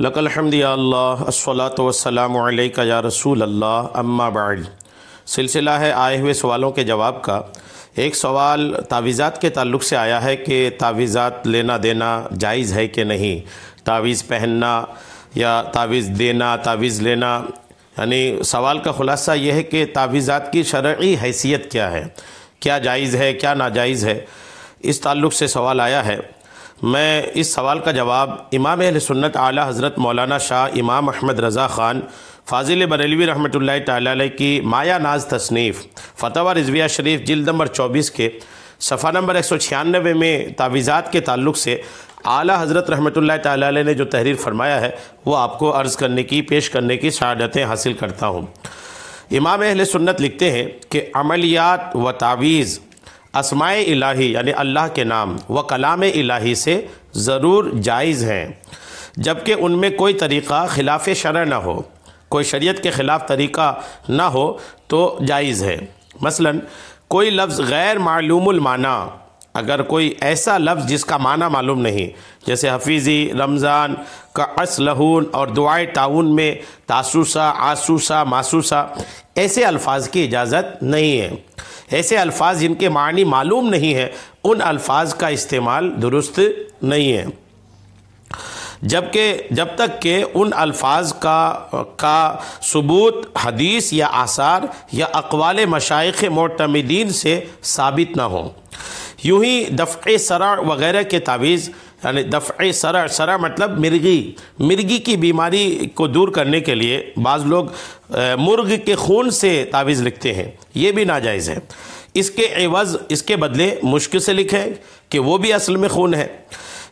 लकल हम्द या अल्लाह अस्सलातु वस्सलामु अलैका या रसूल अल्लाह अम्मा बाद। सिलसिला है आए हुए सवालों के जवाब का। एक सवाल तावीज़ात के ताल्लुक़ से आया है कि तावीज़ात लेना देना जायज़ है कि नहीं, तावीज़ पहनना या तावीज़ देना, तावीज़ लेना। यानी सवाल का ख़ुलासा यह है कि तावीज़ात की शरई हैसियत क्या है, क्या जायज़ है, क्या नाजायज़ है, इस ताल्लुक़ से सवाल आया है। मैं इस सवाल का जवाब इमाम अहले सुन्नत आला हज़रत मौलाना शाह इमाम अहमद रज़ा ख़ान फ़ाज़िल बरेलवी रहमतुल्लाहि तआला अलैह की माया नाज तसनीफ़ फ़तवा रिज़विया शरीफ जिल्द नंबर 24 के सफ़ा नंबर 196 में तावीज़ात के ताल्लुक़ से आला हज़रत रहमतुल्लाहि तआला अलैह ने जो तहरीर फरमाया है वो आपको अर्ज़ करने की, पेश करने की शहादतें हासिल करता हूँ। इमाम अहले सुन्नत लिखते हैं कि अमलियात व तावीज़ अस्माए इलाही यानी अल्लाह के नाम व कलाम इलाही से ज़रूर जायज़ हैं, जबकि उनमें कोई तरीक़ा ख़िलाफ़ शरअ ना हो, कोई शरीयत के ख़िलाफ़ तरीक़ा ना हो तो जायज़ है। मसलन कोई लफ्ज़ गैर मालूमुल माना, अगर कोई ऐसा लफ्ज़ जिसका माना मालूम नहीं, जैसे हफीज़ी, रमज़ान का असलहून और दुआए ताउन में तासूसा, आसूसा, मासूसा, ऐसे अल्फाज की इजाज़त नहीं है। ऐसे अल्फाज जिनके मानी मालूम नहीं है, उन अल्फाज का इस्तेमाल दुरुस्त नहीं है, जब तक कि उन अल्फाज का सबूत हदीस या आसार या अक़वाल मशाइख़ मोतमिदीन से साबित ना हो। यूँ ही दफ़्ए सरा वग़ैरह के तावीज़, यानी दफ़्ए सरा मतलब मिर्गी की बीमारी को दूर करने के लिए बाज़ लोग मुर्ग के खून से तावीज़ लिखते हैं, ये भी नाजायज़ है। इसके एवज़, इसके बदले मुश्किल से लिखें कि वो भी असल में खून है।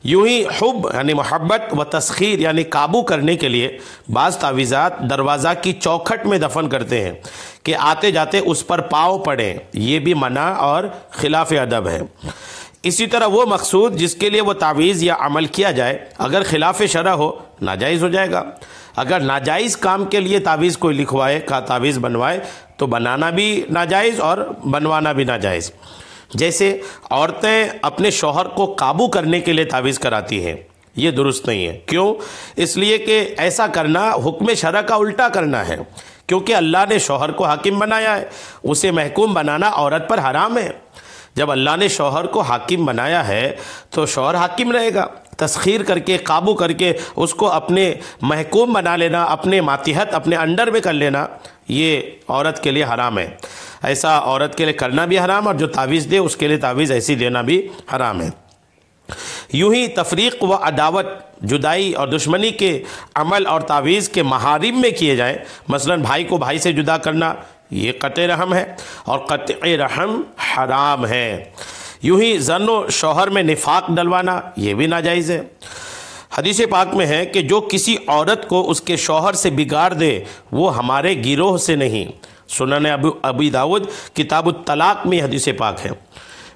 यूँ ही हुब यानी मोहब्बत व तस्खीर यानी काबू करने के लिए बाज़ तावीज़ात दरवाज़ा की चौखट में दफन करते हैं कि आते जाते उस पर पाँव पड़ें, ये भी मना और ख़िलाफ़ अदब है। इसी तरह वो मकसूद जिसके लिए वो तावीज़ या अमल किया जाए अगर ख़िलाफ़ शरअ हो, नाजायज़ हो जाएगा। अगर नाजायज़ काम के लिए तावीज़ कोई लिखवाए का तावीज़ बनवाए तो बनाना भी नाजायज़ और बनवाना भी नाजायज़। जैसे औरतें अपने शौहर को काबू करने के लिए तावीज़ कराती हैं, ये दुरुस्त नहीं है। क्यों? इसलिए कि ऐसा करना हुक्म शरअ का उल्टा करना है, क्योंकि अल्लाह ने शौहर को हाकिम बनाया है, उसे महकूम बनाना औरत पर हराम है। जब अल्लाह ने शौहर को हाकिम बनाया है तो शौहर हाकिम रहेगा। तस्खीर करके, काबू करके उसको अपने महकूम बना लेना, अपने मातिहत, अपने अंडर में कर लेना, ये औरत के लिए हराम है। ऐसा औरत के लिए करना भी हराम, और जो तावीज़ दे उसके लिए तावीज़ ऐसी देना भी हराम है। यूँ ही तफरीक़ व अदावत, जुदाई और दुश्मनी के अमल और तावीज़ के महारिम में किए जाएँ। मसलन भाई को भाई से जुदा करना, ये क़त्ए रहम है और क़त्ए रहम हराम है। यूँ ही ज़न्नो शौहर में निफाक डलवाना, ये भी नाजायज़ है। हदीस पाक में है कि जो किसी औरत को उसके शौहर से बिगाड़ दे वो हमारे गिरोह से नहीं। सुनन अबू दाऊद किताबुत तलाक में हदीस पाक है।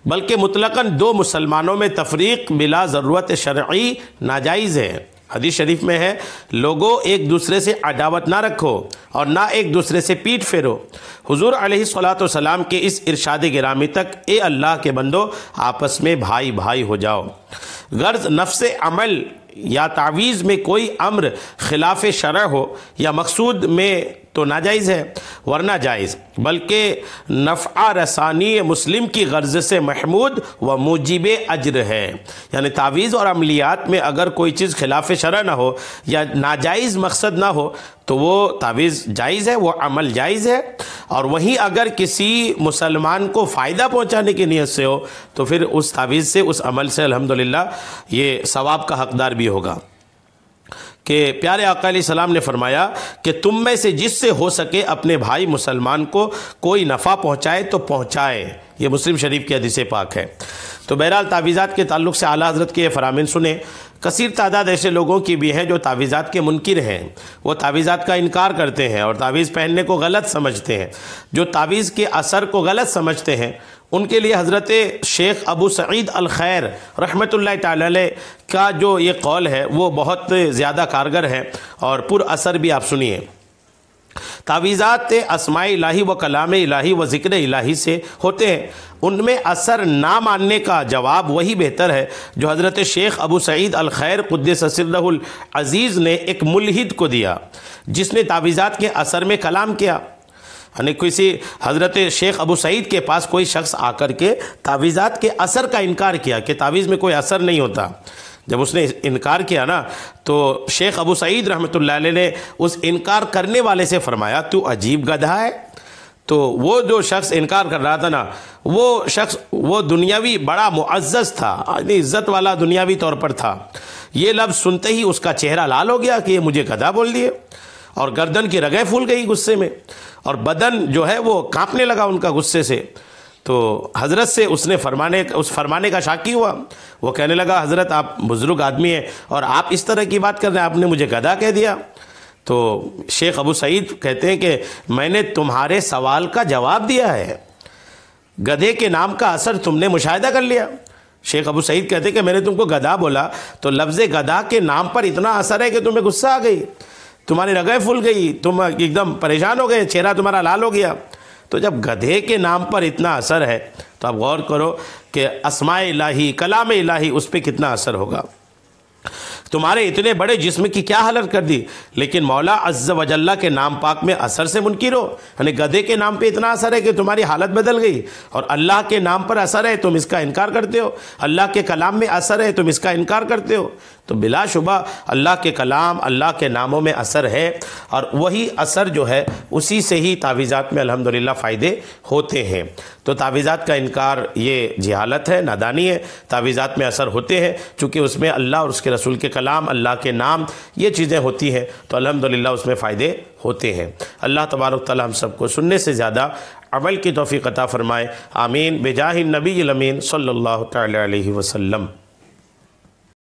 बल्कि मुतलकन दो मुसलमानों में तफरीक़ बिला ज़रूरत शरई नाजायज़ है। हदीस शरीफ में है, लोगों एक दूसरे से अदावत ना रखो और ना एक दूसरे से पीठ फेरो। हुजूर अलैहिस्सलातु वस्सलाम के इस इरशाद गिरामी तक, ए अल्लाह के बंदो आपस में भाई भाई हो जाओ। गर्ज नफ्स अमल या तावीज़ में कोई अम्र ख़िलाफ़ शरअ हो या मकसूद में तो नाजायज़ है, वरना जायज़, बल्कि नफ़ा रसानी मुस्लिम की गर्ज से महमूद व मुजिब अज्र है। यानी तावीज़ और अमलियात में अगर कोई चीज़ ख़िलाफ़ शरअ ना हो या नाजायज़ मकसद ना हो तो वो तावीज़ जायज़ है, वो अमल जायज़ है। और वहीं अगर किसी मुसलमान को फ़ायदा पहुँचाने की नीयत से हो तो फिर उस तावीज़ से, उस अमल से अल्हम्दुलिल्लाह ये सवाब का हक़दार भी होगा। कि प्यारे आका अलैहिस्सलाम ने फरमाया कि तुम में से जिससे हो सके अपने भाई मुसलमान को कोई नफ़ा पहुँचाए तो पहुँचाए। ये मुस्लिम शरीफ की हदीस पाक है। तो बहरहाल तावीज़ात के ताल्लुक़ से आला हज़रत के ये फ़रामीन सुने। कसीर तादाद ऐसे लोगों की भी हैं जो तावीज़ात के मुनकिर हैं, वो तावीज़ात का इनकार करते हैं और तावीज़ पहनने को गलत समझते हैं। जो तावीज़ के असर को गलत समझते हैं उनके लिए हज़रत शेख अबू सईद अल खैर रहमतुल्लाहि तआला अलैह का जो ये कौल है वो बहुत ज़्यादा कारगर है और पुर असर भी। आप सुनिए, तावीज़ात अस्माए इलाही व कलाम इलाही व ज़िक्र इलाही से होते हैं, उनमें असर ना मानने का जवाब वही बेहतर है जो हज़रत शेख अबू सईद अल खैर क़ुद्दस सिर्रहुल अज़ीज़ ने एक मुल्हिद को दिया, जिसने तावीज़ात के असर में कलाम किया। यानी किसी हज़रत शेख अबू सईद के पास कोई शख्स आकर के तावीज़ात के असर का इनकार किया कि तावीज़ में कोई असर नहीं होता। जब उसने इनकार किया ना, तो शेख अबू सईद रहमतुल्लाह अलैह ने उस इनकार करने वाले से फरमाया, तू अजीब गधा है। तो वो जो शख्स इनकार कर रहा था ना, वो शख्स वो दुनियावी बड़ा मुअज़्ज़ज़ था, इज़्ज़त वाला दुनियावी तौर पर था। ये लफ्ज़ सुनते ही उसका चेहरा लाल हो गया कि ये मुझे गधा बोल दिए, और गर्दन की रगें फूल गई गुस्से में, और बदन जो है वो कांपने लगा उनका गुस्से से। तो हज़रत से उसने फरमाने का शाकी हुआ। वो कहने लगा, हज़रत आप बुज़ुर्ग आदमी हैं और आप इस तरह की बात कर रहे हैं, आपने मुझे गधा कह दिया। तो शेख अबू सईद कहते हैं कि मैंने तुम्हारे सवाल का जवाब दिया है, गधे के नाम का असर तुमने मुशाहिदा कर लिया। शेख अबू सईद कहते हैं कि मैंने तुमको गधा बोला तो लफ्ज़ गधा के नाम पर इतना असर है कि तुम्हें गुस्सा आ गई, तुम्हारी रगें फूल गई, तुम एकदम परेशान हो गए, चेहरा तुम्हारा लाल हो गया। तो जब गधे के नाम पर इतना असर है तो आप गौर करो कि अस्माए इलाही कलाम इलाही उस पर कितना असर होगा। तुम्हारे इतने बड़े जिस्म की क्या हालत कर दी, लेकिन मौला अज़्ज़ वजल्ला के नाम पाक में असर से मुनकिर हो। यानी गधे के नाम पे इतना असर है कि तुम्हारी हालत बदल गई, और अल्लाह के नाम पर असर है तुम इसका इनकार करते हो, अल्लाह के कलाम में असर है तुम इसका इनकार करते हो। तो बिलाशुबा अल्लाह के कलाम अल्लाह के नामों में असर है, और वही असर जो है उसी से ही तावीज़ात में अल्हम्दुलिल्लाह फ़ायदे होते हैं। तो तावीज़ात का इनकार ये जहालत है, नादानी है। तावीज़ात में असर होते हैं चूँकि उसमें अल्लाह और उसके रसूल के कलाम, अल्लाह के नाम, ये चीज़ें होती हैं, तो अल्हम्दुलिल्लाह उसमें फ़ायदे होते हैं। अल्लाह तबारक तआला हम सबको सुनने से ज़्यादा अमल की तौफ़ीक़ अता फ़रमाए। आमीन। बेजाहिन नबी अमीन सल्लल्लाहु तआला अलैहि वसल्लम।